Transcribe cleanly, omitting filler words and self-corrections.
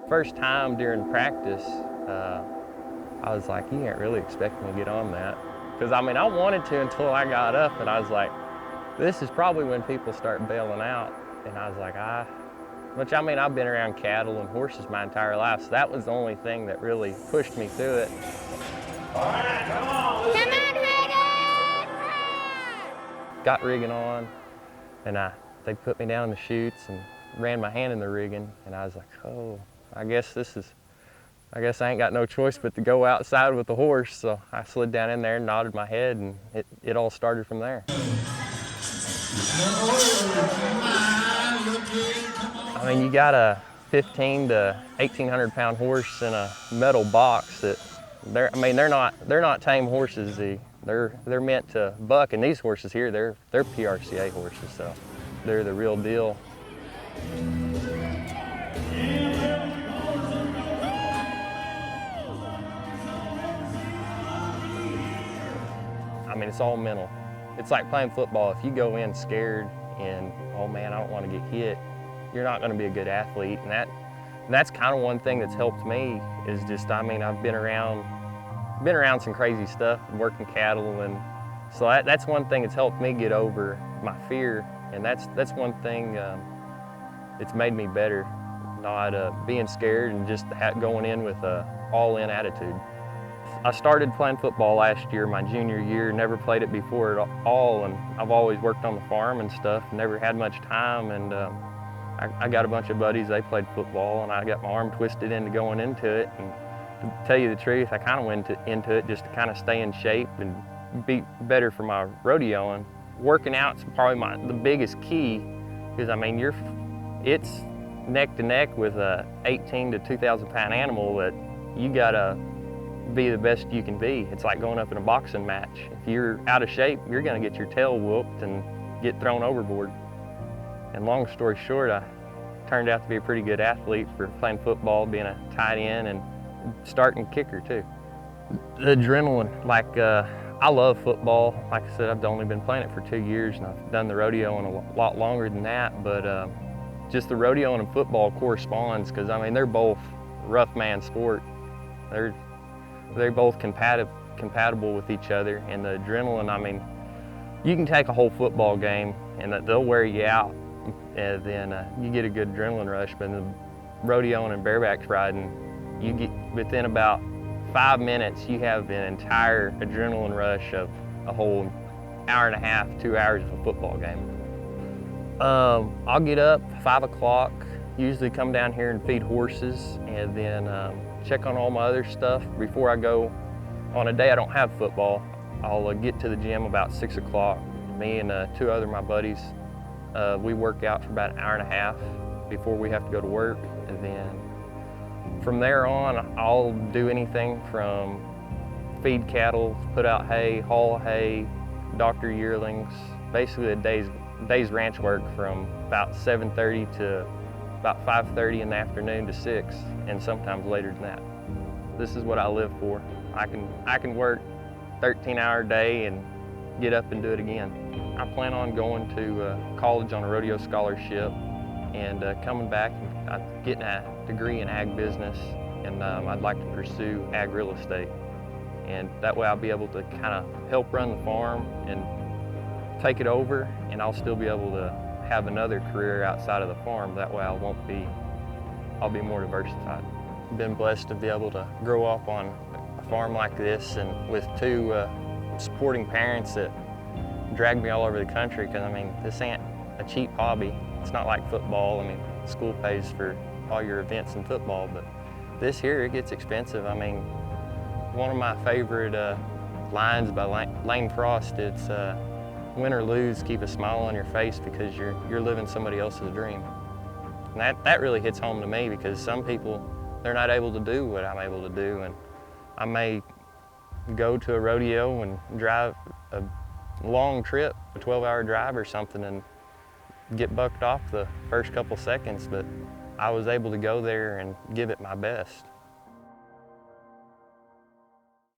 First time during practice, I was like, you can't really expect me to get on that. Because I mean, I wanted to until I got up and I was like, this is probably when people start bailing out. And I was like, which I mean, I've been around cattle and horses my entire life, so that was the only thing that really pushed me through it. All right, come on, Hayden! Got rigging on, and they put me down in the chutes and ran my hand in the rigging, and I was like, oh, I guess I ain't got no choice but to go outside with the horse. So I slid down in there and nodded my head, and it all started from there. I mean, you got a 15 to 1,800 pound horse in a metal box that they're not tame horses. They're meant to buck, and these horses here, they're PRCA horses, so they're the real deal. I mean, it's all mental. It's like playing football. If you go in scared and, oh man, I don't want to get hit, you're not going to be a good athlete. And that's kind of one thing that's helped me is just, I mean, I've been around some crazy stuff, working cattle, and so that's one thing that's helped me get over my fear. And that's one thing it's made me better, not being scared and just going in with an all-in attitude. I started playing football last year, my junior year, never played it before at all, and I've always worked on the farm and stuff, never had much time, and I got a bunch of buddies, they played football, and I got my arm twisted into going into it, and to tell you the truth, I kind of went into it just to kind of stay in shape and be better for my rodeoing. Working out's probably the biggest key, because I mean, it's neck to neck with a 18 to 2,000 pound animal that you gotta be the best you can be. It's like going up in a boxing match. If you're out of shape, you're gonna get your tail whooped and get thrown overboard. And long story short, I turned out to be a pretty good athlete for playing football, being a tight end, and starting kicker too. The adrenaline, like I love football. Like I said, I've only been playing it for 2 years, and I've done the rodeo a lot longer than that, but just the rodeo and football corresponds, because I mean, they're both rough man sport. They're both compatible with each other, and the adrenaline, I mean, you can take a whole football game and they'll wear you out, and then you get a good adrenaline rush, but the rodeoing and bareback riding, you get within about 5 minutes, you have an entire adrenaline rush of a whole hour and a half, 2 hours of a football game. I'll get up 5 o'clock, usually come down here and feed horses, and then check on all my other stuff before I go. On a day I don't have football, I'll get to the gym about 6 o'clock. Me and 2 other my buddies, we work out for about an hour and a half before we have to go to work. And then from there on, I'll do anything from feed cattle, put out hay, haul hay, doctor yearlings, basically a day's ranch work from about 7:30 to about 5:30 in the afternoon to 6, and sometimes later than that. This is what I live for. I can work 13-hour day and get up and do it again. I plan on going to college on a rodeo scholarship and coming back and getting a degree in ag business, and I'd like to pursue ag real estate. And that way I'll be able to kind of help run the farm and take it over, and I'll still be able to have another career outside of the farm. That way I'll be more diversified. I've been blessed to be able to grow up on a farm like this, and with 2 supporting parents that drag me all over the country, because I mean, this ain't a cheap hobby. It's not like football. I mean, school pays for all your events in football, but this here, it gets expensive. I mean, one of my favorite lines by Lane Frost, it's win or lose, keep a smile on your face, because you're living somebody else's dream. And that really hits home to me, because some people, they're not able to do what I'm able to do, and I may go to a rodeo and drive a long trip, a 12-hour drive or something, and get bucked off the first couple seconds, but I was able to go there and give it my best.